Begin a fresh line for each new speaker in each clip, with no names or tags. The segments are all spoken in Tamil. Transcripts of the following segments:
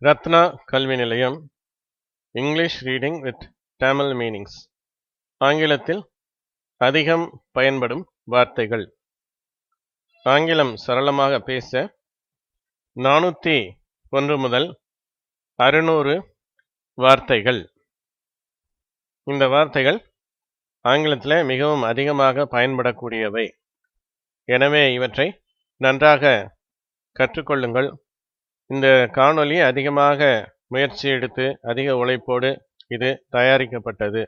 ரத்னா கல்வி நிலையம் English reading with Tamil meanings. ஆங்கிலத்தில் அதிகம் பயன்படும் வார்த்தைகள். ஆங்கிலம் சரளமாக பேச 401 முதல் 600 வார்த்தைகள். இந்த வார்த்தைகள் ஆங்கிலத்தில் மிகவும் அதிகமாக பயன்படக்கூடியவை. எனவே இவற்றை நன்றாக கற்றுக்கொள்ளுங்கள். இந்த காணொளி அதிகமாக முயற்சி எடுத்து அதிக உழைப்போடு இது தயாரிக்கப்பட்டது.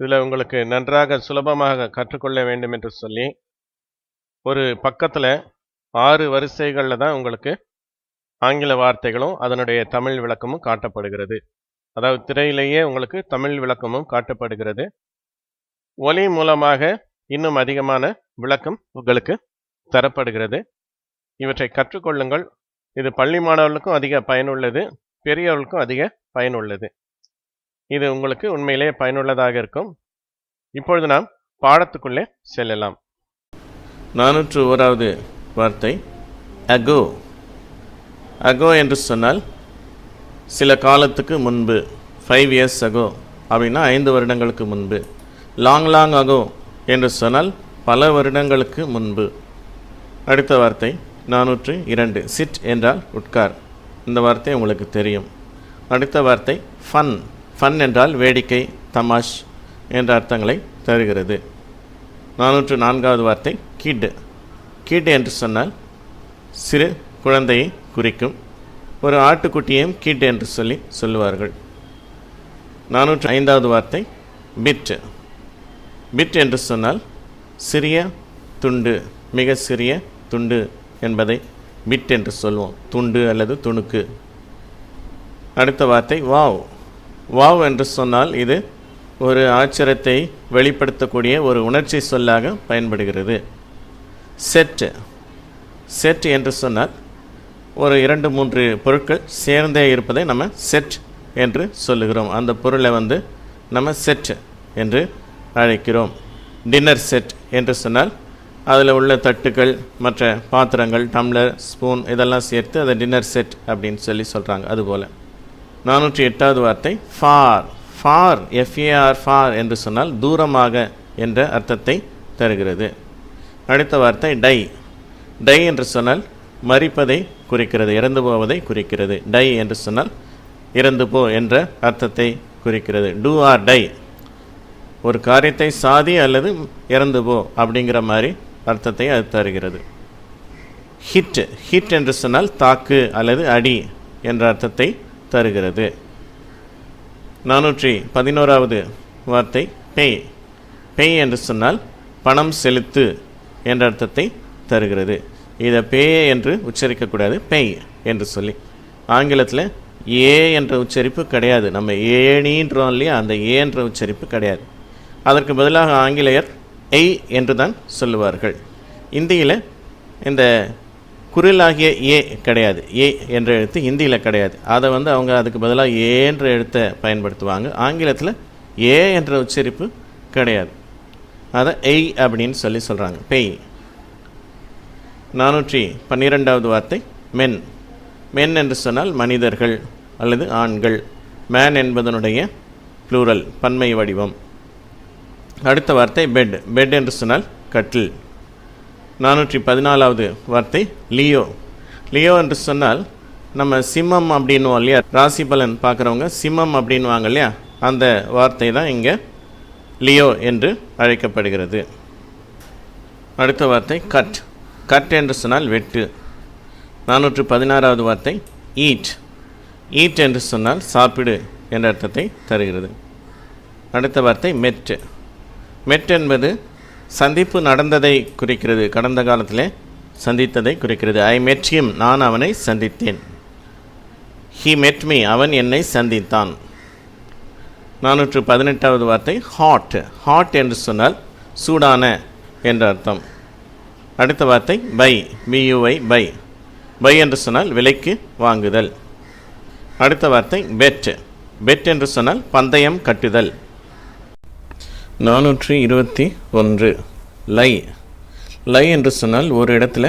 இதில் உங்களுக்கு நன்றாக சுலபமாக கற்றுக்கொள்ள வேண்டும் என்று சொல்லி ஒரு பக்கத்தில் 6 வரிசைகளில் தான் உங்களுக்கு ஆங்கில வார்த்தைகளும் அதனுடைய தமிழ் விளக்கமும் காட்டப்படுகிறது. அதாவது திரையிலேயே உங்களுக்கு தமிழ் விளக்கமும் காட்டப்படுகிறது. ஒலி மூலமாக இன்னும் அதிகமான விளக்கம் உங்களுக்கு தரப்படுகிறது. இவற்றை கற்றுக்கொள்ளுங்கள். இது பள்ளி மாணவர்களுக்கும் அதிக பயனுள்ளது, பெரியவர்களுக்கும் அதிக பயனுள்ளது. இது உங்களுக்கு உண்மையிலே பயனுள்ளதாக இருக்கும். இப்பொழுது நாம் பாடத்துக்குள்ளே செல்லலாம். 401வது வார்த்தை அகோ. அகோ என்று சொன்னால் சில காலத்துக்கு முன்பு, 5 years ago அப்படின்னா 5 வருடங்களுக்கு முன்பு. லாங் அகோ என்று சொன்னால் பல வருடங்களுக்கு முன்பு. அடுத்த வார்த்தை 402 சிட் என்றால் உட்கார். இந்த வார்த்தை உங்களுக்கு தெரியும். அடுத்த வார்த்தை ஃபன். ஃபன் என்றால் வேடிக்கை, தமாஷ் என்ற அர்த்தங்களை தருகிறது. 404வது வார்த்தை கிட். கிட் என்று சொன்னால் சிறு குழந்தையை குறிக்கும். ஒரு ஆட்டுக்குட்டியையும் கிட் என்று சொல்லுவார்கள். 405வது வார்த்தை பிட். பிட் என்று சொன்னால் சிறிய துண்டு, மிக சிறிய துண்டு என்பதை பிட் என்று சொல்வோம். துண்டு அல்லது துணுக்கு. அடுத்த வார்த்தை வாவ். வாவ் என்று சொன்னால் இது ஒரு ஆச்சரியத்தை வெளிப்படுத்தக்கூடிய ஒரு உணர்ச்சி சொல்லாக பயன்படுகிறது. செட். செட் என்று சொன்னால் ஒரு 2-3 பொருட்கள் சேர்ந்தே இருப்பதை நம்ம செட் என்று சொல்லுகிறோம். அந்த பொருளை நம்ம செட் என்று அழைக்கிறோம். டின்னர் செட் என்று சொன்னால் அதில் உள்ள தட்டுக்கள், மற்ற பாத்திரங்கள், டம்ளர், ஸ்பூன் இதெல்லாம் சேர்த்து அதை டின்னர் செட் அப்படின்னு சொல்கிறாங்க. அதுபோல் 408வது வார்த்தை ஃபார். ஃபார், எஃப்ஏஆர், ஃபார் என்று சொன்னால் தூரமாக என்ற அர்த்தத்தை தருகிறது. அடுத்த வார்த்தை டை. டை என்று சொன்னால் மரிப்பதை குறிக்கிறது, இறந்து போவதை குறிக்கிறது. டை என்று சொன்னால் இறந்து போ என்ற அர்த்தத்தை குறிக்கிறது. டூ ஆர் டை, ஒரு காரியத்தை சாதி அல்லது இறந்து போ அப்படிங்கிற மாதிரி அர்த்தத்தை அது தருகிறது. ஹிட். ஹிட் என்று சொன்னால் தாக்கு அல்லது அடி என்ற அர்த்தத்தை தருகிறது. 411வது வார்த்தை பேய். பேய் என்று சொன்னால் பணம் செலுத்து என்ற அர்த்தத்தை தருகிறது. இதை பேய் என்று உச்சரிக்கக்கூடாது, பேய் என்று சொல்லி. ஆங்கிலத்தில் ஏ என்ற உச்சரிப்பு கிடையாது. நம்ம ஏணின்றோம் இல்லையா, அந்த ஏ என்ற உச்சரிப்பு கிடையாது. அதற்கு பதிலாக ஆங்கிலேயர் எய் என்று தான் சொல்லுவார்கள். இந்தியில் இந்த குரிலாகிய ஏ கிடையாது, ஏ என்ற எழுத்து இந்தியில் கிடையாது. அதை அவங்க அதுக்கு பதிலாக ஏ என்ற எழுத்தை பயன்படுத்துவாங்க. ஆங்கிலத்தில் ஏ என்ற உச்சரிப்பு கிடையாது. அதை எய் அப்படின்னு சொல்கிறாங்க, பேய். 412வது வார்த்தை மென். மென் என்று சொன்னால் மனிதர்கள் அல்லது ஆண்கள். மேன் என்பதனுடைய ப்ளூரல், பன்மை வடிவம். அடுத்த வார்த்தை பெட். பெட் என்று சொன்னால் கட்டில். 414வது வார்த்தை லியோ. லியோ என்று சொன்னால் நம்ம சிம்மம் அப்படின்னுவோம் இல்லையா, ராசி பலன் பார்க்குறவங்க சிம்மம் அப்படின்வாங்க இல்லையா, அந்த வார்த்தை தான் இங்கே லியோ என்று அழைக்கப்படுகிறது. அடுத்த வார்த்தை கட். கட் என்று சொன்னால் வெட்டு. 416வது வார்த்தை ஈட். ஈட் என்று சொன்னால் சாப்பிடு என்ற அர்த்தத்தை தருகிறது. அடுத்த வார்த்தை மெட். மெட் என்பது சந்திப்பு நடந்ததை குறிக்கிறது, கடந்த காலத்தில் சந்தித்ததை குறிக்கிறது. ஐ மெட் ஹிம், நான் அவனை சந்தித்தேன். ஹி மெட் மீ, அவன் என்னை சந்தித்தான். 418வது வார்த்தை ஹாட். ஹாட் என்று சொன்னால் சூடான என்ற அர்த்தம். அடுத்த வார்த்தை பை. பியூஐ, பை. பை என்று சொன்னால் விலைக்கு வாங்குதல். அடுத்த வார்த்தை பெட். பெட் என்று சொன்னால் பந்தயம் கட்டுதல். 421 லை. லை என்று சொன்னால் ஒரு இடத்துல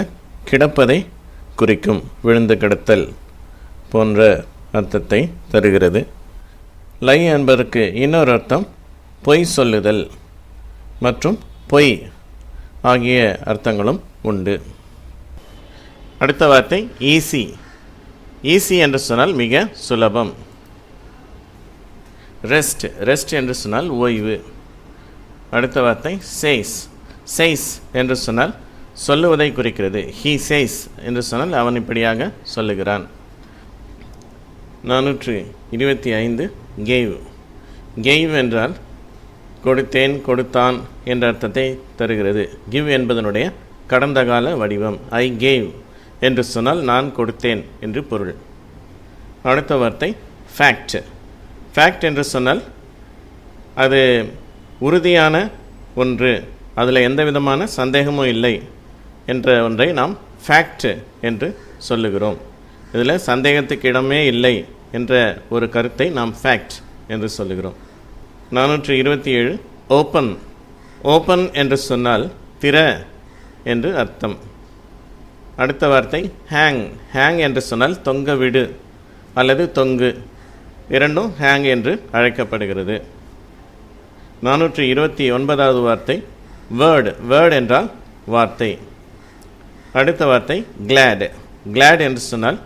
கிடப்பதை குறிக்கும், விழுந்து கிடத்தல். போன்ற அர்த்தத்தை தருகிறது. லை என்பதற்கு இன்னொரு அர்த்தம் பொய் சொல்லுதல் மற்றும் பொய் ஆகிய அர்த்தங்களும் உண்டு. அடுத்த வார்த்தை ஈஸி. ஈஸி என்று சொன்னால் மிக சுலபம். ரெஸ்ட். ரெஸ்ட் என்று சொன்னால் ஓய்வு. அடுத்த வார்த்தை சேஸ். சேஸ் என்று சொன்னால் சொல்லுவதை குறிக்கிறது. ஹீ சேஸ் என்று சொன்னால் அவன் இப்படியாக சொல்லுகிறான். 425 கேவ். கேவ் என்றால் கொடுத்தேன், கொடுத்தான் என்ற அர்த்தத்தை தருகிறது. கிவ் என்பதனுடைய கடந்த கால வடிவம். ஐ கேவ் என்று சொன்னால் நான் கொடுத்தேன் என்று பொருள். அடுத்த வார்த்தை ஃபேக்ட். ஃபேக்ட் என்று சொன்னால் அது உறுதியான ஒன்று, அதில் எந்த விதமான சந்தேகமும் இல்லை என்ற ஒன்றை நாம் ஃபேக்ட் என்று சொல்லுகிறோம். இதில் சந்தேகத்துக்கு இடமே இல்லை என்ற ஒரு கருத்தை நாம் ஃபேக்ட் என்று சொல்லுகிறோம். 427 ஓப்பன். ஓப்பன் என்று சொன்னால் திற என்று அர்த்தம். அடுத்த வார்த்தை ஹேங். ஹேங் என்று சொன்னால் தொங்க விடு அல்லது தொங்கு, இரண்டும் ஹேங் என்று அழைக்கப்படுகிறது. 429வது வார்த்தை வேர்டு. வேர்டு என்றால் வார்த்தை. அடுத்த வார்த்தை கிளாட். கிளாட் என்று சொன்னால்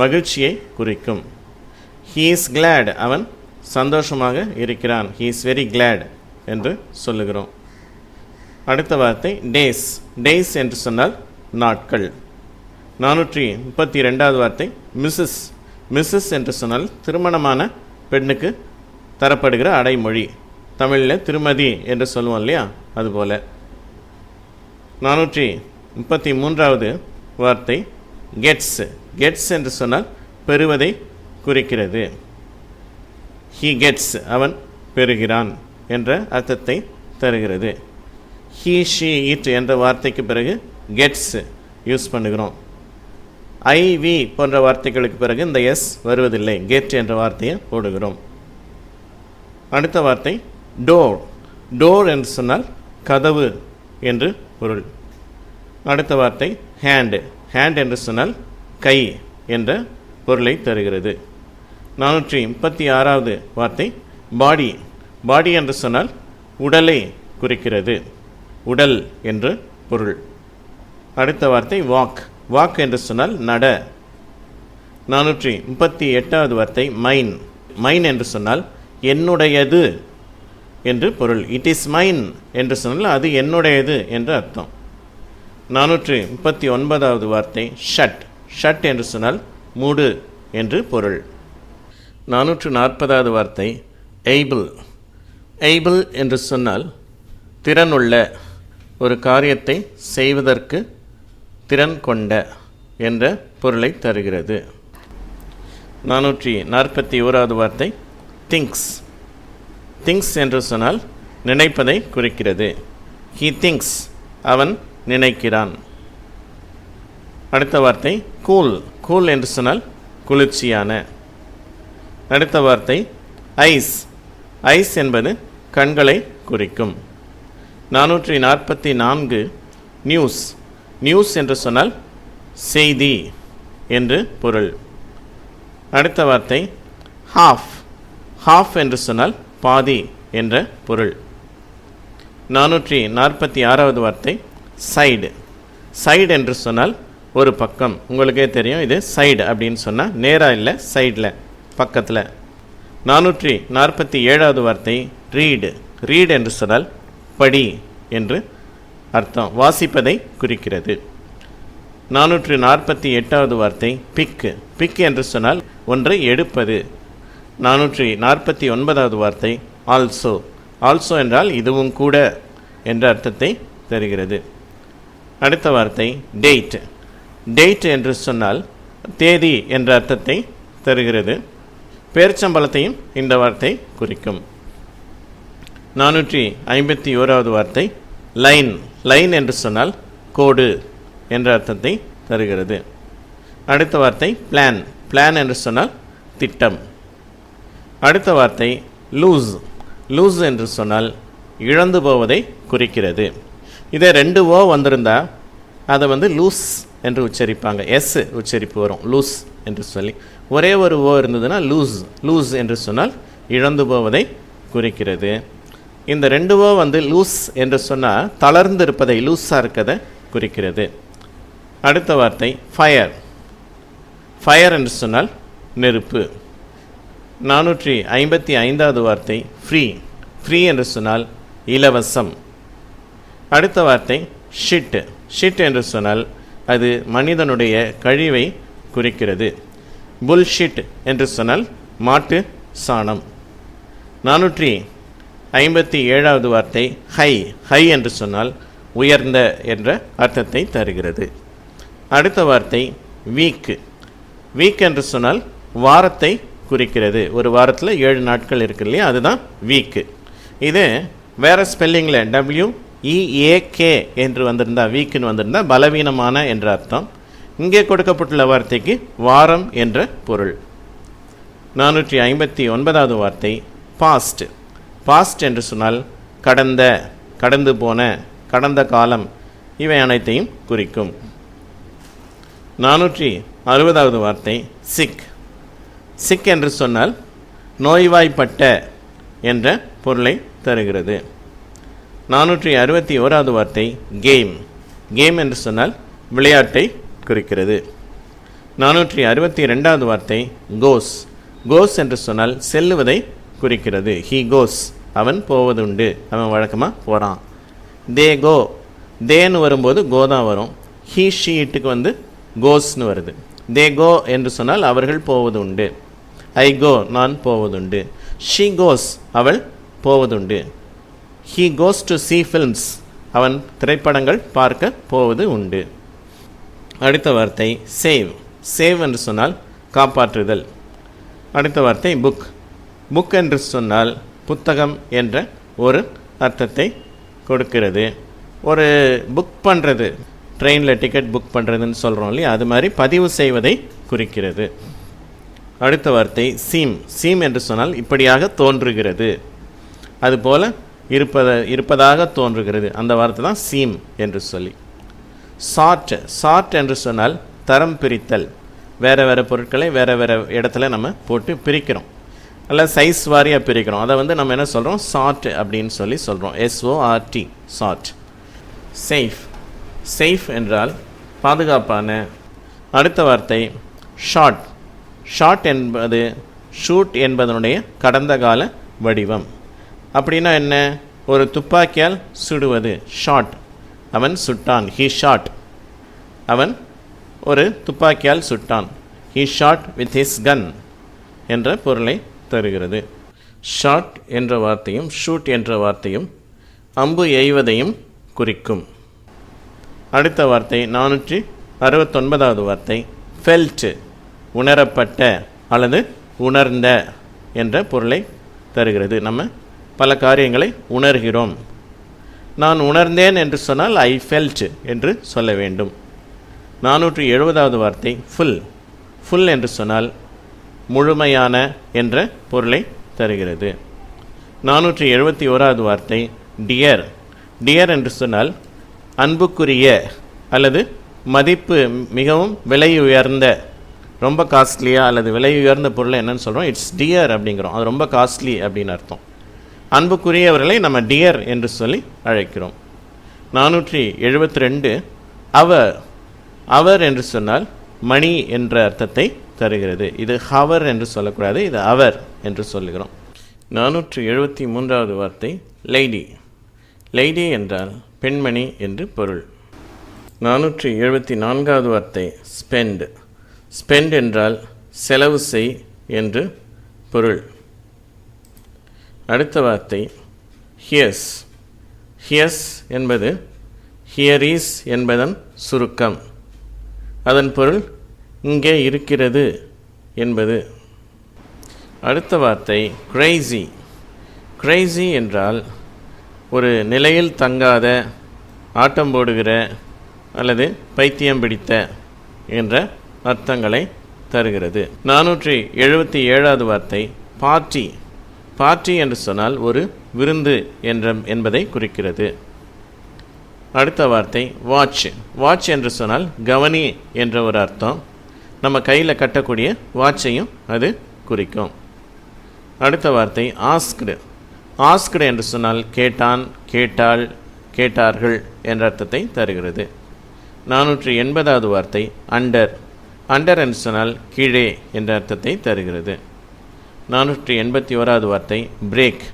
மகிழ்ச்சியை குறிக்கும். ஹீ இஸ் கிளாட், அவன் சந்தோஷமாக இருக்கிறான். ஹீ இஸ் வெரி கிளாட் என்று சொல்லுகிறோம். அடுத்த வார்த்தை டேஸ். டேஸ் என்று சொன்னால் நாட்கள். 432வது வார்த்தை மிஸ்ஸஸ். மிஸ்ஸஸ் என்று சொன்னால் திருமணமான பெண்ணுக்கு தரப்படுகிற அடைமொழி. தமிழில் திருமதி என்று சொல்லுவோம் இல்லையா, அதுபோல். 433வது வார்த்தை கெட்ஸ். கெட்ஸ் என்று சொன்னால் பெறுவதை குறிக்கிறது. ஹீ கெட்ஸ், அவன் பெறுகிறான் என்ற அர்த்தத்தை தருகிறது. ஹீ ஷீ இட் என்ற வார்த்தைக்கு பிறகு கெட்ஸ் யூஸ் பண்ணுகிறோம். ஐ வி போன்ற வார்த்தைகளுக்கு பிறகு இந்த எஸ் வருவதில்லை, கெட் என்ற வார்த்தையை போடுகிறோம். அடுத்த வார்த்தை டோர். டோர் என்று சொன்னால் கதவு என்று பொருள். அடுத்த வார்த்தை ஹேண்ட். ஹேண்ட் என்று சொன்னால் கை என்ற பொருளை தருகிறது. 436வது வார்த்தை பாடி. பாடி என்று சொன்னால் உடலை குறிக்கிறது, உடல் என்று பொருள். அடுத்த வார்த்தை வாக். வாக் என்று சொன்னால் நட. 438வது வார்த்தை மைன். மைன் என்று சொன்னால் என்னுடையது என்று பொருள். இட் இஸ் மைன் என்று சொன்னால் அது என்னுடையது என்று அர்த்தம். 439வது வார்த்தை ஷட். ஷட் என்று சொன்னால் மூடு என்று பொருள். 440வது வார்த்தை எய்பிள். எய்பிள் என்று சொன்னால் திறனுள்ள, ஒரு காரியத்தை செய்வதற்கு திறன் கொண்ட என்ற பொருளை தருகிறது. 441வது வார்த்தை திங்க்ஸ். திங்க்ஸ் என்று சொன்னால் நினைப்பதை குறிக்கிறது. ஹீ திங்க்ஸ், அவன் நினைக்கிறான். அடுத்த வார்த்தை கூல். கூல் என்று சொன்னால் குளிர்ச்சியான. அடுத்த வார்த்தை ஐஸ். ஐஸ் என்பது கண்களை குறிக்கும். 444 நியூஸ். நியூஸ் என்று சொன்னால் செய்தி என்று பொருள். அடுத்த வார்த்தை ஹாஃப். ஹாஃப் என்று சொன்னால் பாதி என்ற பொருள். 446வது வார்த்தை சைடு. சைடு என்று சொன்னால் ஒரு பக்கம். உங்களுக்கே தெரியும், இது சைடு அப்படின்னு சொன்னால் நேராக இல்லை, சைடில், பக்கத்தில். 447வது வார்த்தை ரீடு. ரீடு என்று சொன்னால் படி என்று அர்த்தம், வாசிப்பதை குறிக்கிறது. 448வது வார்த்தை பிக்கு. பிக் என்று சொன்னால் ஒன்றை எடுப்பது. 449வது வார்த்தை ஆல்சோ. ஆல்சோ என்றால் இதுவும் கூட என்ற அர்த்தத்தை தருகிறது. அடுத்த வார்த்தை டேட். டேட் என்று சொன்னால் தேதி என்ற அர்த்தத்தை தருகிறது. பேர்ச்சம்பளத்தையும் இந்த வார்த்தை குறிக்கும். 451வது வார்த்தை லைன். லைன் என்று சொன்னால் கோடு என்ற அர்த்தத்தை தருகிறது. அடுத்த வார்த்தை பிளான். பிளான் என்று சொன்னால் திட்டம். அடுத்த வார்த்தை லூஸ். லூஸ் என்று சொன்னால் இழந்து போவதை குறிக்கிறது. இதே 2 ஓ வந்திருந்தால் அதை லூஸ் என்று உச்சரிப்பாங்க, எஸ் உச்சரிப்பு வரும், லூஸ் என்று சொல்லி. ஒரே ஒரு ஓ இருந்ததுன்னா லூஸ், லூஸ் என்று சொன்னால் இழந்து போவதை குறிக்கிறது. இந்த ரெண்டு ஓ வந்து லூஸ் என்று சொன்னால் தளர்ந்து இருப்பதை, லூஸாக இருக்கதை குறிக்கிறது. அடுத்த வார்த்தை ஃபயர். ஃபயர் என்று சொன்னால் நெருப்பு. 455வது வார்த்தை ஃப்ரீ. ஃப்ரீ என்று சொன்னால் இலவசம். அடுத்த வார்த்தை ஷிட். ஷிட் என்று சொன்னால் அது மனிதனுடைய கழிவை குறிக்கிறது. புல்ஷிட் என்று சொன்னால் மாட்டு சாணம். 457வது வார்த்தை ஹை. ஹை என்று சொன்னால் உயர்ந்த என்ற அர்த்தத்தை தருகிறது. அடுத்த வார்த்தை வீக். வீக் என்று சொன்னால் வாரத்தை குறிக்கிறது. ஒரு வாரத்தில் 7 நாட்கள் இருக்கு இல்லையா, அதுதான் வீக்கு. இது வேறு ஸ்பெல்லிங்கில் WEAK என்று வந்திருந்தால், வீக்குன்னு வந்திருந்தால் பலவீனமான என்ற அர்த்தம். இங்கே கொடுக்கப்பட்டுள்ள வார்த்தைக்கு வாரம் என்ற பொருள். 459வது வார்த்தை பாஸ்ட். பாஸ்ட் என்று சொன்னால் கடந்த, கடந்து போன, கடந்த காலம், இவை அனைத்தையும் குறிக்கும். 460வது வார்த்தை சிக். சிக் என்று சொன்னால் நோய்வாய்ப்பட்ட என்ற பொருளை தருகிறது. 461வது வார்த்தை கேம். கேம் என்று சொன்னால் விளையாட்டை குறிக்கிறது. 462வது வார்த்தை கோஸ். கோஸ் என்று சொன்னால் செல்லுவதை குறிக்கிறது. ஹீ கோஸ், அவன் போவதுண்டு, அவன் வழக்கமாக போகிறான். தே கோ. தேன்னு வரும்போது கோதான் வரும். ஹீ ஷீட்டுக்கு வந்து கோஸ்னு வருது. தே கோ என்று சொன்னால் அவர்கள் போவது உண்டு. ஐ கோ, நான் போவதுண்டு. ஷீ கோஸ், அவள் போவதுண்டு. He goes to see films, அவன் திரைப்படங்கள் பார்க்க போவது உண்டு. அடுத்த வார்த்தை சேவ். சேவ் என்று சொன்னால் காப்பாற்றுதல். அடுத்த வார்த்தை புக். புக் என்று சொன்னால் புத்தகம் என்ற ஒரு அர்த்தத்தை கொடுக்கிறது. ஒரு புக் பண்ணுறது, ட்ரெயினில் டிக்கெட் புக் பண்ணுறதுன்னு சொல்கிறோம் இல்லையா, அது மாதிரி பதிவு செய்வதை குறிக்கிறது. அடுத்த வார்த்தை சீம். சீம் என்று சொன்னால் இப்படியாக தோன்றுகிறது, அதுபோல் இருப்பதாக தோன்றுகிறது, அந்த வார்த்தை தான் சீம் என்று சொல்லி. சார்ட். சார்ட் என்று சொன்னால் தரம் பிரித்தல். வேறு வேறு பொருட்களை வேறு வேறு இடத்துல நம்ம போட்டு பிரிக்கிறோம், அல்ல சைஸ் வாரியாக பிரிக்கிறோம். அதை வந்து நம்ம என்ன சொல்கிறோம், சார்ட் அப்படின்னு சொல்லி சொல்கிறோம். SORT, chart. சேஃப். சேஃப் என்றால் பாதுகாப்பான. அடுத்த வார்த்தை ஷாட். ஷாட் என்பது ஷூட் என்பதனுடைய கடந்த கால வடிவம். அப்படின்னா என்ன, ஒரு துப்பாக்கியால் சுடுவது. ஷாட், அவன் சுட்டான். ஹீ ஷாட், அவன் ஒரு துப்பாக்கியால் சுட்டான். ஹீ ஷாட் வித் ஹிஸ் கன் என்ற பொருளை தருகிறது. ஷாட் என்ற வார்த்தையும் ஷூட் என்ற வார்த்தையும் அம்பு எய்வதையும் குறிக்கும். அடுத்த வார்த்தை 469வது வார்த்தை ஃபெல்ட். உணரப்பட்ட அல்லது உணர்ந்த என்ற பொருளை தருகிறது. நம்ம பல காரியங்களை உணர்கிறோம். நான் உணர்ந்தேன் என்று சொன்னால் ஐ ஃபெல்ட் என்று சொல்ல வேண்டும். 470வது வார்த்தை ஃபுல். ஃபுல் என்று சொன்னால் முழுமையான என்ற பொருளை தருகிறது. 471வது வார்த்தை டியர். டியர் என்று சொன்னால் அன்புக்குரிய அல்லது மதிப்பு மிகவும் விலை உயர்ந்த, ரொம்ப காஸ்ட்லியாக அல்லது விலை உயர்ந்த பொருளை என்னன்னு சொல்கிறோம், இட்ஸ் டியர் அப்படிங்கிறோம். அது ரொம்ப காஸ்ட்லி அப்படின்னு அர்த்தம். அன்புக்குரியவர்களை நம்ம டியர் என்று சொல்லி அழைக்கிறோம். 472 அவர். அவர் என்று சொன்னால் மணி என்ற அர்த்தத்தை தருகிறது. இது ஹவர் என்று சொல்லக்கூடாது, இது அவர் என்று சொல்லுகிறோம். 473வது வார்த்தை லேடி. லேடி என்றால் பெண்மணி என்று பொருள். 474வது வார்த்தை ஸ்பெண்ட். ஸ்பெண்ட் என்றால் செலவு செய் என்று பொருள். அடுத்த வார்த்தை ஹியர்ஸ். ஹியர்ஸ் என்பது ஹியர் இஸ் என்பதன் சுருக்கம். அதன் பொருள் இங்கே இருக்கிறது என்பது. அடுத்த வார்த்தை கிரேசி. கிரேசி என்றால் ஒரு நிலையில் தங்காத, ஆட்டம் போடுகிற அல்லது பைத்தியம் பிடித்த என்ற அர்த்தங்களை தருகிறது. 477வது வார்த்தை பார்ட்டி. பார்ட்டி என்று சொன்னால் ஒரு விருந்து என்பதை குறிக்கிறது. அடுத்த வார்த்தை வாட்ச். வாட்ச் என்று சொன்னால் கவனி என்ற ஒரு அர்த்தம். நம்ம கையில் கட்டக்கூடிய வாட்சையும் அது குறிக்கும். அடுத்த வார்த்தை ஆஸ்க்டு. ஆஸ்க்டு என்று சொன்னால் கேட்டான், கேட்டாள், கேட்டார்கள் என்ற அர்த்தத்தை தருகிறது. 480வது வார்த்தை அண்டர். அண்டர் என்று சொன்னால் கீழே என்ற அர்த்தத்தை தருகிறது. 481வது வார்த்தை பிரேக்.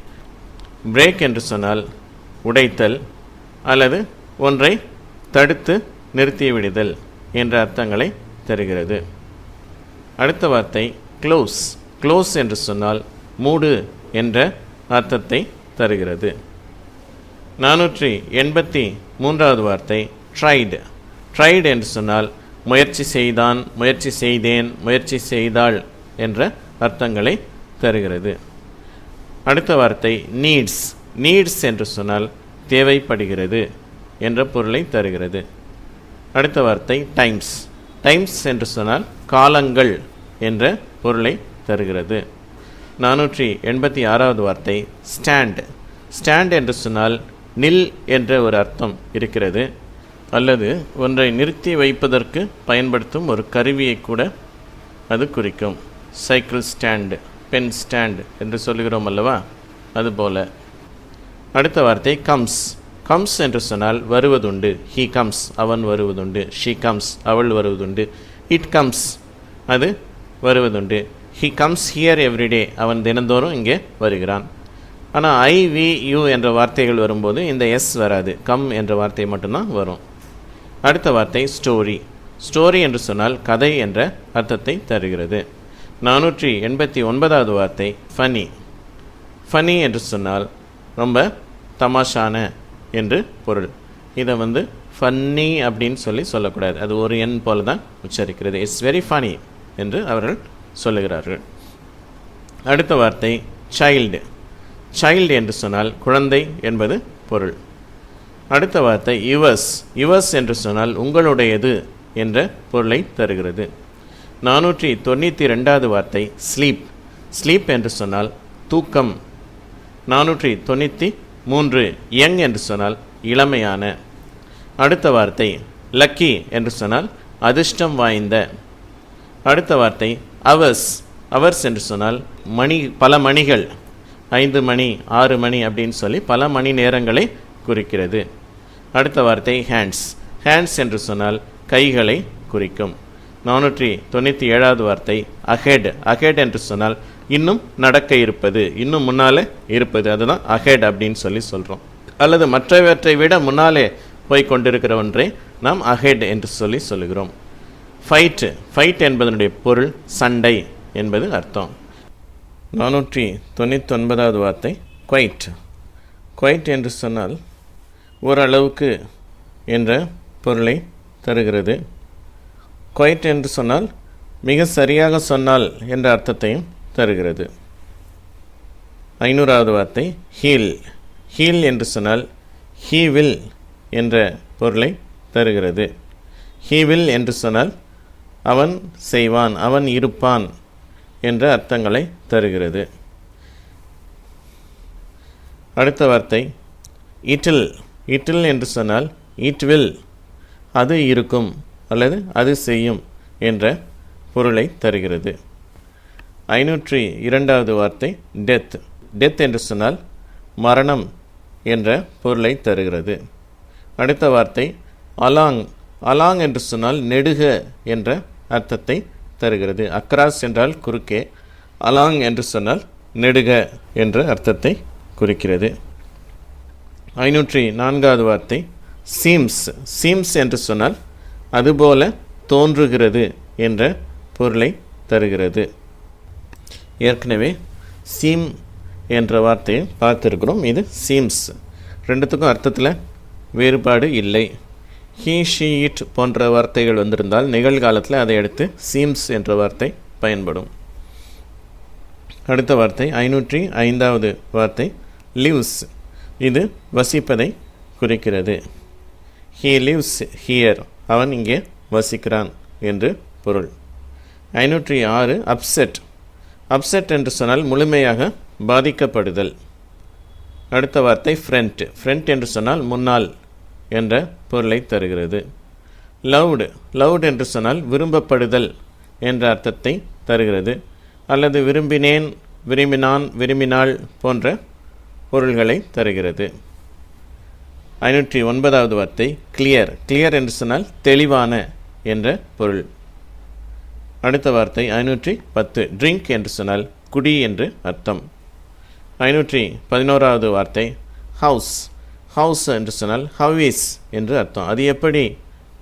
பிரேக் என்று சொன்னால் உடைத்தல் அல்லது ஒன்றை தடுத்து நிறுத்திவிடுதல் என்ற அர்த்தங்களை தருகிறது. அடுத்த வார்த்தை க்ளோஸ். க்ளோஸ் என்று சொன்னால் மூடு என்ற அர்த்தத்தை தருகிறது. 483வது வார்த்தை ட்ரைடு. ட்ரைடு என்று சொன்னால் முயற்சி செய்தான், முயற்சி செய்தேன், முயற்சி செய்தாள் என்ற அர்த்தங்களை தருகிறது. அடுத்த வார்த்தை நீட்ஸ். நீட்ஸ் என்று சொன்னால் தேவைப்படுகிறது என்ற பொருளை தருகிறது. அடுத்த வார்த்தை டைம்ஸ். டைம்ஸ் என்று சொன்னால் காலங்கள் என்ற பொருளை தருகிறது. 486வது வார்த்தை ஸ்டாண்ட். ஸ்டாண்ட் என்று சொன்னால் நில் என்ற ஒரு அர்த்தம் இருக்கிறது. அல்லது ஒன்றை நிறுத்தி வைப்பதற்கு பயன்படுத்தும் ஒரு கருவியை கூட அது குறிக்கும். சைக்கிள் ஸ்டாண்டு, பென் ஸ்டாண்ட் என்று சொல்லுகிறோம் அல்லவா, அதுபோல. அடுத்த வார்த்தை கம்ஸ். கம்ஸ் என்று சொன்னால் வருவதுண்டு. ஹீ கம்ஸ், அவன் வருவதுண்டு. ஷீ கம்ஸ், அவள் வருவதுண்டு. இட் கம்ஸ், அது வருவதுண்டு. ஹீ கம்ஸ் ஹியர் எவ்ரிடே, அவன் தினந்தோறும் இங்கே வருகிறான். ஆனால் ஐ, வி, யூ என்ற வார்த்தைகள் வரும்போது இந்த எஸ் வராது, கம் என்ற வார்த்தை மட்டும்தான் வரும். அடுத்த வார்த்தை ஸ்டோரி. ஸ்டோரி என்று சொன்னால் கதை என்ற அர்த்தத்தை தருகிறது. 489வது வார்த்தை ஃபனி. ஃபனி என்று சொன்னால் ரொம்ப தமாஷான என்று பொருள். இதை ஃபன்னி அப்படின்னு சொல்லக்கூடாது, அது ஒரு எண் போல தான் உச்சரிக்கிறது. இட்ஸ் வெரி ஃபனி என்று அவர்கள் சொல்லுகிறார்கள். அடுத்த வார்த்தை சைல்டு. சைல்டு என்று சொன்னால் குழந்தை என்பது பொருள். அடுத்த வார்த்தை யுவர்ஸ். யுவர்ஸ் என்று சொன்னால் உங்களுடையது என்ற பொருளை தருகிறது. 492வது வார்த்தை ஸ்லீப். ஸ்லீப் என்று சொன்னால் தூக்கம். 493 யங் என்று சொன்னால் இளமையான. அடுத்த வார்த்தை லக்கி என்று சொன்னால் அதிர்ஷ்டம் வாய்ந்த. அடுத்த வார்த்தை அவர்ஸ். அவர்ஸ் என்று சொன்னால் மணி, பல மணிகள், 5 மணி 6 மணி அப்படின்னு சொல்லி பல மணி நேரங்களை குறிக்கிறது. அடுத்த வார்த்தை ஹேண்ட்ஸ். ஹேண்ட்ஸ் என்று சொன்னால் கைகளை குறிக்கும். 497வது வார்த்தை அஹெட். அஹெட் என்று சொன்னால் இன்னும் நடக்க இருப்பது, இன்னும் முன்னாலே இருப்பது, அதுதான் அஹெட் அப்படின்னு சொல்கிறோம். அல்லது மற்றவற்றை விட முன்னாலே போய் கொண்டிருக்கிற ஒன்றை நாம் அஹெட் என்று சொல்லுகிறோம். ஃபைட்டு. ஃபைட் என்பதனுடைய பொருள் சண்டை என்பது அர்த்தம். 499வது வார்த்தை குவைட். குவைட் என்று சொன்னால் ஓரளவுக்கு என்ற பொருளை தருகிறது. குவைட் என்று சொன்னால் மிக சரியாக சொன்னால் என்ற அர்த்தத்தையும் தருகிறது. 500வது வார்த்தை ஹீல். ஹீல் என்று சொன்னால் ஹீ வில் என்ற பொருளை தருகிறது. ஹீ வில் என்று சொன்னால் அவன் செய்வான், அவன் இருப்பான் என்ற அர்த்தங்களை தருகிறது. அடுத்த வார்த்தை இட்டில். இட்டில் என்று சொன்னால் இட் வில், அது இருக்கும் அல்லது அது செய்யும் என்ற பொருளை தருகிறது. 502வது வார்த்தை டெத். டெத் என்று சொன்னால் மரணம் என்ற பொருளை தருகிறது. அடுத்த வார்த்தை அலாங். அலாங் என்று சொன்னால் நெடுக என்ற அர்த்தத்தை தருகிறது. அக்ராஸ் என்றால் குறுக்கே, அலாங் என்று சொன்னால் நெடுக என்ற அர்த்தத்தை குறிக்கிறது. 504வது வார்த்தை சீம்ஸ். சீம்ஸ் என்று சொன்னால் அதுபோல தோன்றுகிறது என்ற பொருளை தருகிறது. ஏற்கனவே சீம் என்ற வார்த்தையை பார்த்துருக்கிறோம். இது சீம்ஸ். ரெண்டுத்துக்கும் அர்த்தத்தில் வேறுபாடு இல்லை. ஹீ, ஷீ, இட் போன்ற வார்த்தைகள் வந்திருந்தால் நிகழ்காலத்தில் அதை எடுத்து சீம்ஸ் என்ற வார்த்தை பயன்படும். அடுத்த வார்த்தை 505வது வார்த்தை லிவ்ஸ். இது வசிப்பதை குறிக்கிறது. ஹீ லிவ்ஸ் ஹியர், அவன் இங்கே வசிக்கிறான் என்று பொருள். 506 அப்செட். அப்செட் என்று சொன்னால் முழுமையாக பாதிக்கப்படுதல். அடுத்த வார்த்தை ஃப்ரண்ட். ஃப்ரண்ட் என்று சொன்னால் முன்னால் என்ற பொருளை தருகிறது. லவ்டு லவ்டு என்று சொன்னால் விரும்பப்படுதல் என்ற அர்த்தத்தை தருகிறது. அல்லது விரும்பினேன், விரும்பினான், விரும்பினாள் போன்ற பொருள்களை தருகிறது. 509வது வார்த்தை கிளியர். கிளியர் என்று சொன்னால் தெளிவான என்ற பொருள். அடுத்த வார்த்தை 510 ட்ரிங்க் என்று சொன்னால் குடி என்று அர்த்தம். 511வது வார்த்தை ஹவுஸ். ஹவுஸ் என்று சொன்னால் ஹவ் என்று அர்த்தம். அது எப்படி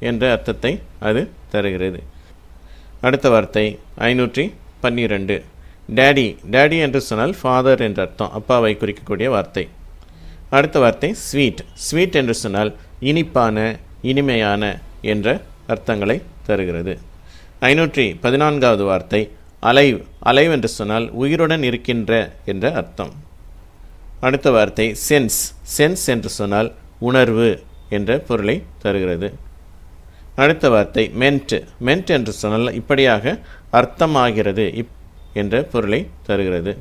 என்ற அர்த்தத்தை அது தருகிறது. அடுத்த வார்த்தை 512 டேடி. டேடி என்று சொன்னால் ஃபாதர் என்ற அர்த்தம், அப்பாவை குறிக்கக்கூடிய வார்த்தை. அடுத்த வார்த்தை ஸ்வீட். ஸ்வீட் என்று சொன்னால் இனிப்பான, இனிமையான என்ற அர்த்தங்களை தருகிறது. 514வது வார்த்தை அலைவ். அலைவ் என்று சொன்னால் உயிருடன் இருக்கின்ற என்ற அர்த்தம். அடுத்த வார்த்தை சென்ஸ். சென்ஸ் என்று சொன்னால் உணர்வு என்ற பொருளை தருகிறது. அடுத்த வார்த்தை மென்ட். மென்ட் என்று சொன்னால் இப்படியாக அர்த்தமாகிறது என்ற பொருளை தருகிறது.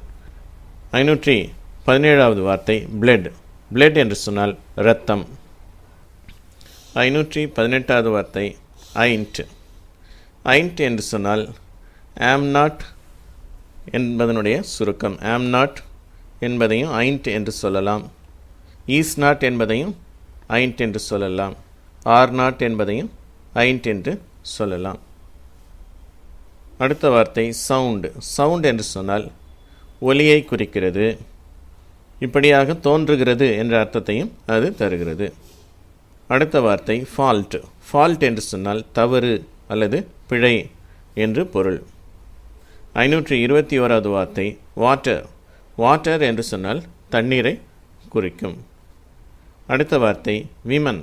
517வது வார்த்தை பிளட். பிளட் என்று சொன்னால் இரத்தம். 518வது வார்த்தை ஐண்ட். ஐண்ட் என்று சொன்னால் ஆம் நாட் என்பதனுடைய சுருக்கம். ஆம் நாட் என்பதையும் ஐண்ட் என்று சொல்லலாம். ஈஸ் நாட் என்பதையும் ஐண்ட் என்று சொல்லலாம். ஆர் நாட் என்பதையும் ஐண்ட் என்று சொல்லலாம். அடுத்த வார்த்தை சவுண்டு. சவுண்ட் என்று சொன்னால் ஒலியை குறிக்கிறது. இப்படியாக தோன்றுகிறது என்ற அர்த்தத்தையும் அது தருகிறது. அடுத்த வார்த்தை ஃபால்ட். ஃபால்ட் என்று சொன்னால் தவறு அல்லது பிழை என்று பொருள். 521வது வார்த்தை வாட்டர். வாட்டர் என்று சொன்னால் தண்ணீரை குறிக்கும். அடுத்த வார்த்தை விமன்.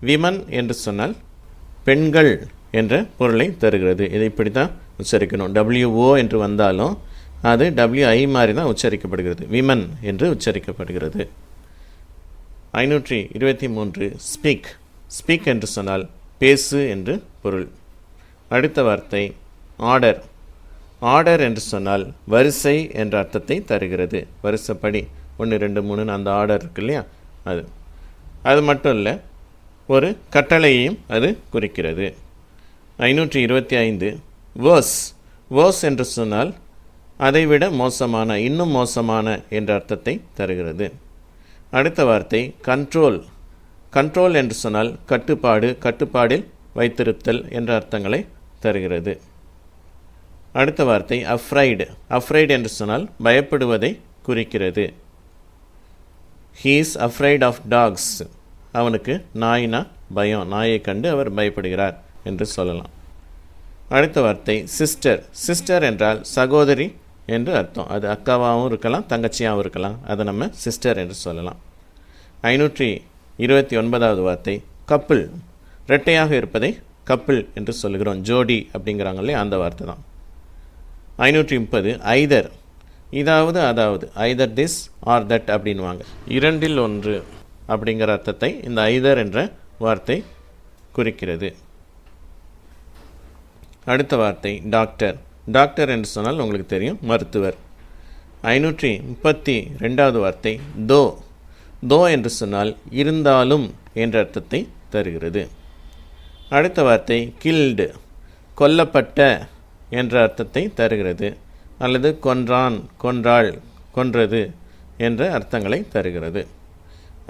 விமன் என்று சொன்னால் பெண்கள் என்ற பொருளை தருகிறது. இதை இப்படி தான் உச்சரிக்கணும். WO என்று வந்தாலும் அது WI மாதிரி தான் உச்சரிக்கப்படுகிறது. விமன் என்று உச்சரிக்கப்படுகிறது. 523 ஸ்பீக். ஸ்பீக் என்று சொன்னால் பேசு என்று பொருள். அடுத்த வார்த்தை ஆர்டர். ஆர்டர் என்று சொன்னால் வரிசை என்ற அர்த்தத்தை தருகிறது. வரிசைப்படி 1 2 3 அந்த ஆர்டர் இருக்கு இல்லையா, அது மட்டும் இல்லை, ஒரு கட்டளையையும் அது குறிக்கிறது. 525 வேர்ஸ். வேர்ஸ் என்று சொன்னால் அதைவிட மோசமான, இன்னும் மோசமான என்ற அர்த்தத்தை தருகிறது. அடுத்த வார்த்தை கண்ட்ரோல். கண்ட்ரோல் என்று சொன்னால் கட்டுப்பாடு, கட்டுப்பாடில் வைத்திருத்தல் என்ற அர்த்தங்களை தருகிறது. அடுத்த வார்த்தை அஃப்ரைடு. அஃப்ரைடு என்று சொன்னால் பயப்படுவதை குறிக்கிறது. He is afraid of dogs. அவனுக்கு நாயினா பயம், நாயை கண்டு அவர் பயப்படுகிறார் என்று சொல்லலாம். அடுத்த வார்த்தை சிஸ்டர். சிஸ்டர் என்றால் சகோதரி என்று அர்த்தம். அது அக்காவாகவும் இருக்கலாம், தங்கச்சியாகவும் இருக்கலாம். அதை நம்ம சிஸ்டர் என்று சொல்லலாம். 529வது வார்த்தை கப்பிள். இரட்டையாக இருப்பதை கப்பிள் என்று சொல்லுகிறோம். ஜோடி அப்படிங்கிறாங்களே அந்த வார்த்தை தான். 530 ஐதர். இதாவது அதாவது, ஐதர் திஸ் ஆர் தட் அப்படின்வாங்க. இரண்டில் ஒன்று அப்படிங்கிற அர்த்தத்தை இந்த ஐதர் என்ற வார்த்தை குறிக்கிறது. அடுத்த வார்த்தை டாக்டர். டாக்டர் என்று சொன்னால் உங்களுக்கு தெரியும், மருத்துவர். 532வது வார்த்தை தோ. தோ என்று சொன்னால் இருந்தாலும் என்ற அர்த்தத்தை தருகிறது. அடுத்த வார்த்தை கில்டு. கொல்லப்பட்ட என்ற அர்த்தத்தை தருகிறது. அல்லது கொன்றான், கொன்றாள், கொன்றது என்ற அர்த்தங்களை தருகிறது.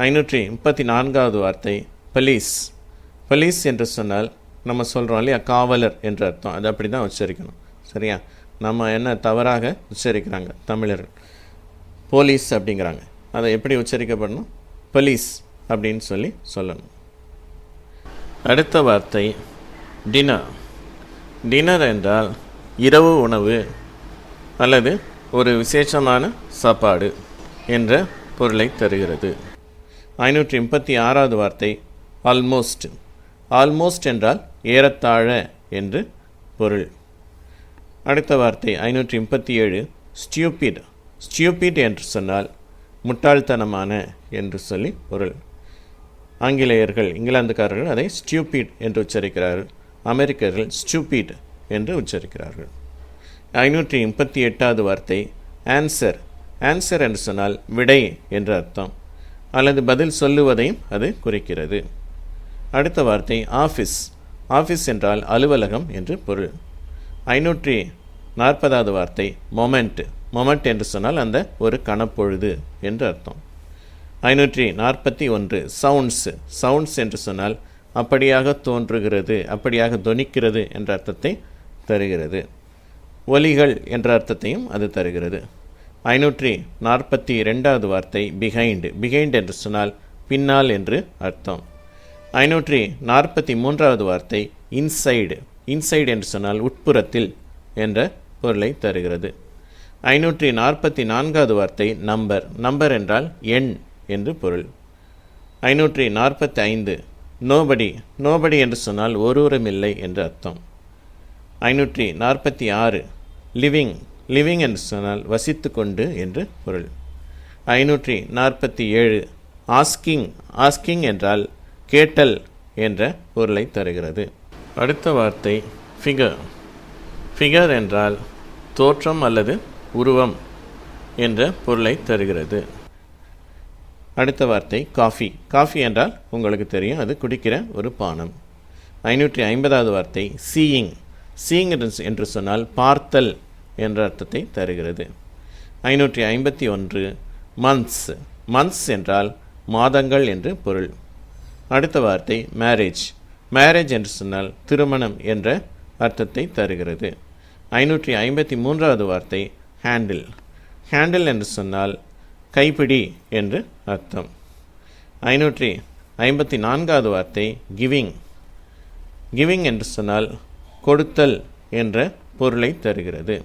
534வது வார்த்தை பலீஸ். பலீஸ் என்று சொன்னால் நம்ம சொல்கிறோம் இல்லையா, காவலர் என்ற அர்த்தம். அது அப்படி தான் உச்சரிக்கணும், சரியா? நம்ம என்ன தவறாக உச்சரிக்கிறாங்க தமிழர்கள், போலீஸ் அப்படிங்கிறாங்க. அதை எப்படி உச்சரிக்கப்படணும்? பலீஸ் அப்படின்னு சொல்லணும். அடுத்த வார்த்தை டின்னர். டின்னர் என்றால் இரவு உணவு அல்லது ஒரு விசேஷமான சாப்பாடு என்ற பொருளை தருகிறது. 536வது வார்த்தை ஆல்மோஸ்ட். ஆல்மோஸ்ட் என்றால் ஏறத்தாழ என்று பொருள். அடுத்த வார்த்தை 537 ஸ்டியூபிட். ஸ்டியூபிட் என்று சொன்னால் முட்டாள்தனமான என்று சொல்லி பொருள். ஆங்கிலேயர்கள், இங்கிலாந்துக்காரர்கள் அதை ஸ்டியூபிட் என்று உச்சரிக்கிறார்கள். அமெரிக்கர்கள் ஸ்டூபிட் என்று உச்சரிக்கிறார்கள். 538வது வார்த்தை ஆன்சர். ஆன்சர் என்று சொன்னால் விடை என்று அர்த்தம், அல்லது பதில் சொல்லுவதையும் அது குறிக்கிறது. அடுத்த வார்த்தை ஆஃபீஸ். ஆஃபீஸ் என்றால் அலுவலகம் என்று பொருள். 540வது வார்த்தை மொமெண்ட். மொமெண்ட் என்று சொன்னால் அந்த ஒரு கணப்பொழுது என்று அர்த்தம். 541 சவுண்ட்ஸ். சவுண்ட்ஸ் என்று சொன்னால் அப்படியாக தோன்றுகிறது, அப்படியாக தொனிக்கிறது என்ற அர்த்தத்தை தருகிறது. ஒலிகள் என்ற அர்த்தத்தையும் அது தருகிறது. 542வது வார்த்தை பிஹைண்ட். பிஹைண்ட் என்று சொன்னால் பின்னால் என்று அர்த்தம். 543வது வார்த்தை இன்சைடு. இன்சைடு என்று சொன்னால் உட்புறத்தில் என்ற பொருளை தருகிறது. 544வது வார்த்தை நம்பர். நம்பர் என்றால் எண் என்று பொருள். 545 நோபடி. நோபடி என்று சொன்னால் ஒருவருமில்லை என்று அர்த்தம். 546 லிவிங். லிவிங் என்று சொன்னால் வசித்து கொண்டு என்று பொருள். 547 ஆஸ்கிங். ஆஸ்கிங் என்றால் கேட்டல் என்ற பொருளை தருகிறது. அடுத்த வார்த்தை ஃபிகர். ஃபிகர் என்றால் தோற்றம் அல்லது உருவம் என்ற பொருளை தருகிறது. அடுத்த வார்த்தை காஃபி. காஃபி என்றால் உங்களுக்கு தெரியும், அது குடிக்கிற ஒரு பானம். 550வது வார்த்தை சீயிங். சீயிங் என்று சொன்னால் பார்த்தல் என்ற அர்த்தத்தை தருகிறது. 551 மந்த்ஸ். மந்த்ஸ் என்றால் மாதங்கள் என்று பொருள். அடுத்த வார்த்தை மேரேஜ். மேரேஜ் என்று சொன்னால் திருமணம் என்ற அர்த்தத்தை தருகிறது. 553வது வார்த்தை ஹேண்டில். ஹேண்டில் என்று சொன்னால் கைப்பிடி என்று அர்த்தம். 554வது வார்த்தை கிவிங். கிவிங் என்று சொன்னால் கொடுத்தல் என்ற பொருளை தருகிறது.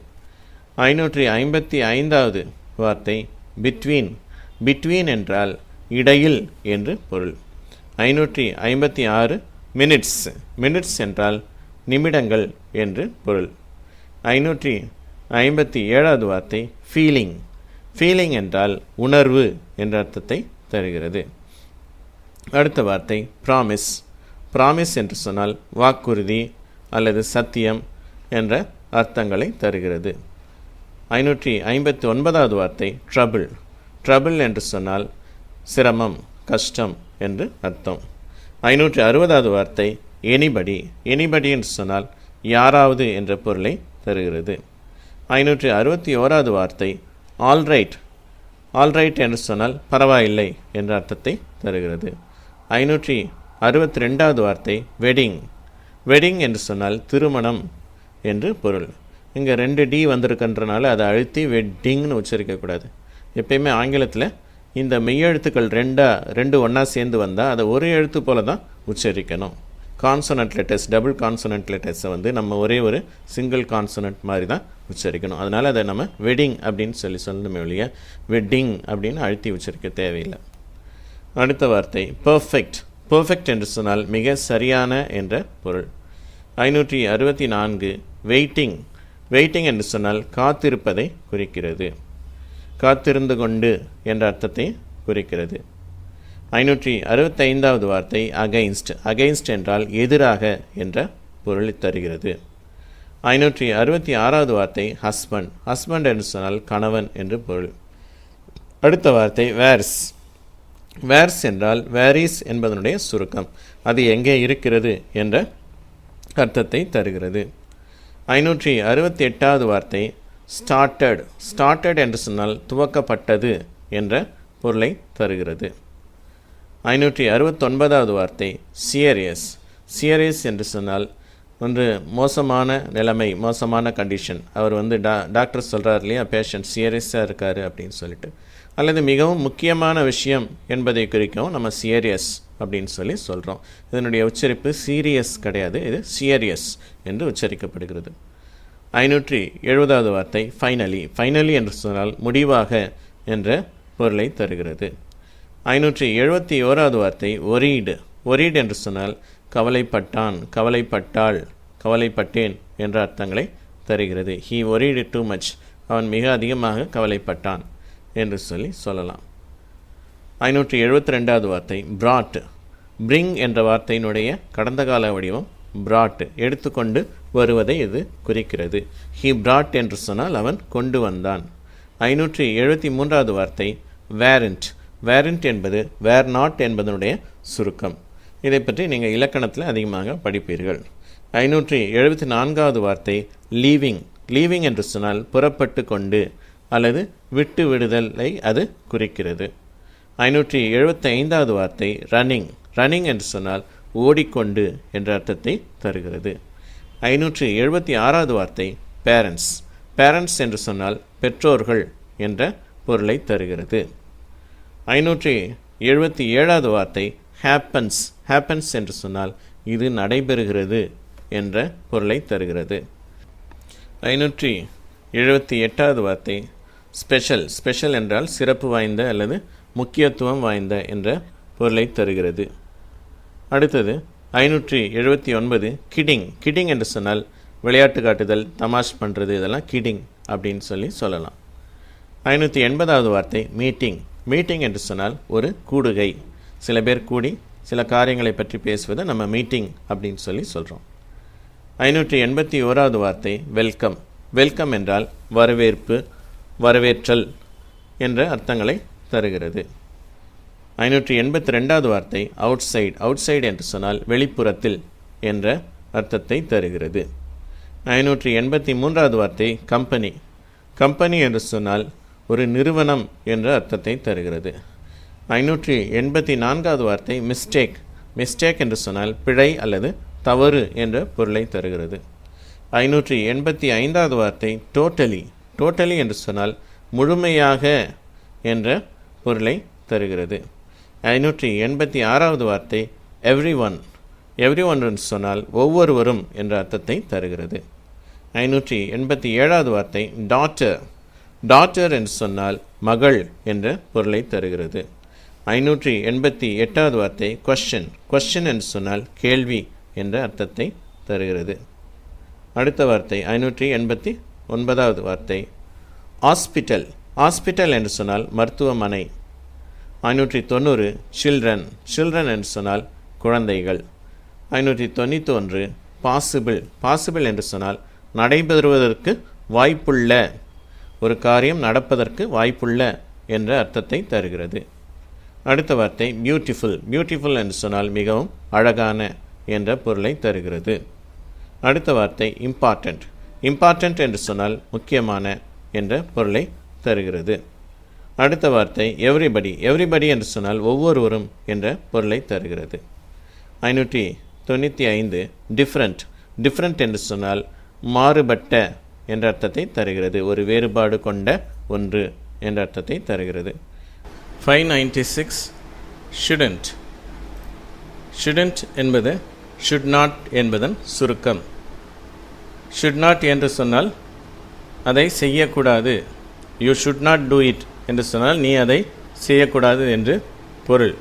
555வது வார்த்தை பிட்வீன். பிட்வீன் என்றால் இடையில் என்று பொருள். 556 மினிட்ஸ். மினிட்ஸ் என்றால் நிமிடங்கள் என்று பொருள். 557வது வார்த்தை ஃபீலிங். ஃபீலிங் என்றால் உணர்வு என்ற அர்த்தத்தை தருகிறது. அடுத்த வார்த்தை ப்ராமிஸ். ப்ராமிஸ் என்று சொன்னால் வாக்குறுதி அல்லது சத்தியம் என்ற அர்த்தங்களை தருகிறது. 559வது வார்த்தை ட்ரபிள். ட்ரபிள் என்று சொன்னால் சிரமம், கஷ்டம் என்று அர்த்தம். 560வது வார்த்தை எனிபடி. எனிபடி என்று சொன்னால் யாராவது என்ற பொருளை தருகிறது. 561வது வார்த்தை ஆல்ரைட். ஆல்ரைட் என்று சொன்னால் பரவாயில்லை என்ற அர்த்தத்தை தருகிறது. 562வது வார்த்தை வெட்டிங். வெட்டிங் என்று சொன்னால் திருமணம் என்று பொருள். இங்கே 2 டி வந்திருக்கின்றனால அதை அழுத்தி வெட்டிங்னு உச்சரிக்கக்கூடாது. எப்பயுமே ஆங்கிலத்தில் இந்த மெய்யெழுத்துக்கள் ரெண்டு ஒன்றா சேர்ந்து வந்தால் அதை ஒரு எழுத்து போல தான் உச்சரிக்கணும். கான்சனன்ட் லெட்டர்ஸ், டபுள் கான்சனன்ட் லெட்டர்ஸை நம்ம ஒரே ஒரு சிங்கிள் கான்சனன்ட் மாதிரி தான் உச்சரிக்கணும். அதனால் அதை நம்ம வெட்டிங் அப்படின்னு சொல்லணுமே ஒழிய வெட்டிங் அப்படின்னு அழுத்தி உச்சரிக்க தேவையில்லை. அடுத்த வார்த்தை பர்ஃபெக்ட். பர்ஃபெக்ட் என்று சொன்னால் மிக சரியான என்ற பொருள். 564 வெயிட்டிங். வெயிட்டிங் என்று சொன்னால் காத்திருப்பதை குறிக்கிறது. காத்திருந்து கொண்டு என்ற அர்த்தத்தை குறிக்கிறது. 565வது வார்த்தை அகைன்ஸ்ட். அகைன்ஸ்ட் என்றால் எதிராக என்ற பொருளை தருகிறது. 566வது வார்த்தை ஹஸ்பண்ட். ஹஸ்பண்ட் என்று சொன்னால் கணவன் என்று பொருள். அடுத்த வார்த்தை வேர்ஸ். வேர்ஸ் என்றால் வேரிஸ் என்பதனுடைய சுருக்கம். அது எங்கே இருக்கிறது என்ற அர்த்தத்தை தருகிறது. 568வது வார்த்தை ஸ்டார்டட். ஸ்டார்டட் என்று சொன்னால் துவக்கப்பட்டது என்ற பொருளை தருகிறது. 569வது வார்த்தை சீரியஸ். சீரியஸ் என்று சொன்னால் ஒன்று மோசமான நிலைமை, மோசமான கண்டிஷன். அவர் டாக்டர் சொல்கிறார் இல்லையா, பேஷண்ட் சீரியஸாக இருக்கார் அப்படின்னு சொல்லிட்டு, அல்லது மிகவும் முக்கியமான விஷயம் என்பதை குறிக்கவும் நம்ம சீரியஸ் அப்படின்னு சொல்கிறோம். இதனுடைய உச்சரிப்பு சீரியஸ் கிடையாது, இது சீரியஸ் என்று உச்சரிக்கப்படுகிறது. 570வது வார்த்தை ஃபைனலி. ஃபைனலி என்று சொன்னால் முடிவாக என்ற பொருளை தருகிறது. 571வது வார்த்தை ஒரீடு. ஒரீடு என்று சொன்னால் கவலைப்பட்டான், கவலைப்பட்டாள், கவலைப்பட்டேன் என்ற அர்த்தங்களை தருகிறது. He worried too much. அவன் மிக அதிகமாக கவலைப்பட்டான் என்று சொல்லலாம். 572வது வார்த்தை பிராட். பிரிங் என்ற வார்த்தையினுடைய கடந்த கால வடிவம் பிராட். எடுத்துக்கொண்டு வருவதை இது குறிக்கிறது. ஹீ பிராட் என்று சொன்னால் அவன் கொண்டு வந்தான். 573வது வார்த்தை வேரண்ட். வேரண்ட் என்பது வேர் நாட் என்பதனுடைய சுருக்கம். இதை பற்றி நீங்கள் இலக்கணத்தில் அதிகமாக படிப்பீர்கள். 574வது வார்த்தை லீவிங். லீவிங் என்று சொன்னால் புறப்பட்டு கொண்டு அல்லது விட்டு விடுதலை அது குறிக்கிறது. 575வது வார்த்தை ரன்னிங். ரன்னிங் என்று சொன்னால் ஓடிக்கொண்டு என்ற அர்த்தத்தை தருகிறது. 576வது வார்த்தை பேரண்ட்ஸ். பேரண்ட்ஸ் என்று சொன்னால் பெற்றோர்கள் என்ற பொருளை தருகிறது. 577வது வார்த்தை ஹேப்பன்ஸ். ஹேப்பன்ஸ் என்று சொன்னால் இது நடைபெறுகிறது என்ற பொருளை தருகிறது. 578வது வார்த்தை ஸ்பெஷல். ஸ்பெஷல் என்றால் சிறப்பு வாய்ந்த அல்லது முக்கியத்துவம் வாய்ந்த என்ற பொருளை தருகிறது. அடுத்தது 579 கிடிங். கிடிங் என்று சொன்னால் விளையாட்டு காட்டுதல், தமாஷ் பண்ணுறது, இதெல்லாம் கிடிங் அப்படின்னு சொல்லலாம். 580வது வார்த்தை மீட்டிங். மீட்டிங் என்று சொன்னால் ஒரு கூடுகை. சில பேர் கூடி சில காரியங்களை பற்றி பேசுவதை நம்ம மீட்டிங் அப்படின்னு சொல்கிறோம். 581வது வார்த்தை வெல்கம். வெல்கம் என்றால் வரவேற்பு, வரவேற்றல் என்ற அர்த்தங்களை தருகிறது. 582வது வார்த்தை அவுட் சைடு. அவுட் சைடு என்று சொன்னால் வெளிப்புறத்தில் என்ற அர்த்தத்தை தருகிறது. 583வது வார்த்தை கம்பெனி. கம்பெனி என்று சொன்னால் ஒரு நிறுவனம் என்ற அர்த்தத்தை தருகிறது. 584வது வார்த்தை மிஸ்டேக். மிஸ்டேக் என்று சொன்னால் பிழை அல்லது தவறு என்ற பொருளை தருகிறது. 585வது வார்த்தை டோட்டலி. டோட்டலி என்று சொன்னால் முழுமையாக என்ற பொருளை தருகிறது. 586வது வார்த்தை எவ்ரி ஒன். எவ்ரி ஒன் என்று சொன்னால் ஒவ்வொருவரும் என்ற அர்த்தத்தை தருகிறது. 587வது வார்த்தை டாட்டர். டாட்டர் என்று சொன்னால் மகள் என்ற பொருளை தருகிறது. 588வது வார்த்தை கொஸ்டின். கொஸ்டின் என்று சொன்னால் கேள்வி என்ற அர்த்தத்தை தருகிறது. அடுத்த வார்த்தை 589வது வார்த்தை ஹாஸ்பிட்டல். ஹாஸ்பிட்டல் என்று சொன்னால் மருத்துவமனை. 590 சில்ட்ரன். சில்ட்ரன் என்று சொன்னால் குழந்தைகள். 591 பாசிபிள். பாசிபிள் என்று சொன்னால் நடைபெறுவதற்கு வாய்ப்புள்ள, ஒரு காரியம் நடப்பதற்கு வாய்ப்புள்ள என்ற அர்த்தத்தை தருகிறது. அடுத்த வார்த்தை பியூட்டிஃபுல். பியூட்டிஃபுல் என்று சொன்னால் மிகவும் அழகான என்ற பொருளை தருகிறது. அடுத்த வார்த்தை இம்பார்ட்டண்ட். இம்பார்ட்டண்ட் என்று சொன்னால் முக்கியமான என்ற பொருளை தருகிறது. அடுத்த வார்த்தை எவ்ரிபடி. எவ்ரிபடி என்று சொன்னால் ஒவ்வொருவரும் என்ற பொருளை தருகிறது. 595 டிஃப்ரெண்ட். டிஃப்ரெண்ட் என்று சொன்னால் மாறுபட்ட என்ற அர்த்தத்தை தருகிறது, ஒரு வேறுபாடு கொண்ட ஒன்று என்ற அர்த்தத்தை தருகிறது. 596 ஷுடன்ட். ஷுடன்ட் என்பது ஷுட் நாட் என்பதன் சுருக்கம். ஷுட் நாட் என்று சொன்னால் அதை செய்யக்கூடாது. You should not do it என்று சொன்னால் நீ அதை செய்யக்கூடாது என்று பொருள்.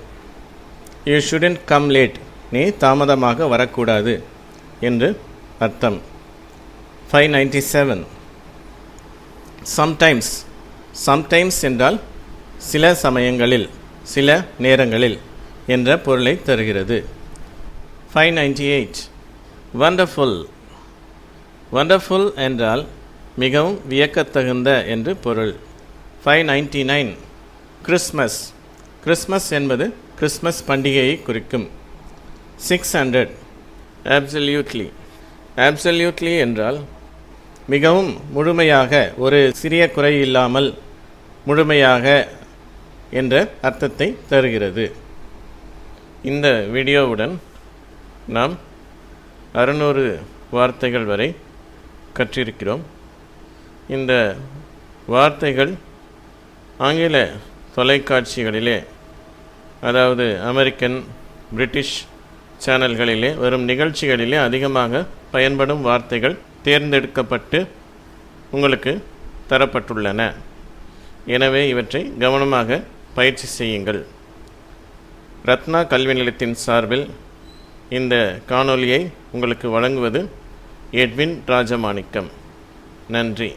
யூ ஷுடன்ட் கம் லேட், நீ தாமதமாக வரக்கூடாது என்று அர்த்தம். 597 சம்டைம்ஸ். சம்டைம்ஸ் என்றால் சில சமயங்களில், சில நேரங்களில் என்ற பொருளை தருகிறது. 598 வண்டர்ஃபுல். வண்டர்ஃபுல் என்றால் மிகவும் வியக்கத்தகுந்த என்று பொருள். 599 கிறிஸ்மஸ். கிறிஸ்மஸ் என்பது கிறிஸ்மஸ் பண்டிகையை குறிக்கும். 600 absolutely. absolutely என்றால் மிகவும் முழுமையாக, ஒரு சிறிய குறை இல்லாமல் முழுமையாக என்ற அர்த்தத்தை தருகிறது. இந்த வீடியோவுடன் நாம் 600 வார்த்தைகள் வரை கற்றிருக்கிறோம். இந்த வார்த்தைகள் ஆங்கில தொலைக்காட்சிகளிலே, அதாவது அமெரிக்கன், பிரிட்டிஷ் சேனல்களிலே வரும் நிகழ்ச்சிகளிலே அதிகமாக பயன்படும் வார்த்தைகள் தேர்ந்தெடுக்கப்பட்டு உங்களுக்கு தரப்பட்டுள்ளன. எனவே இவற்றை கவனமாக பயிற்சி செய்யுங்கள். ரத்னா கல்வி நிலையத்தின் சார்பில் இந்த காணொளியை உங்களுக்கு வழங்குவது எட்வின் ராஜமாணிக்கம். நன்றி.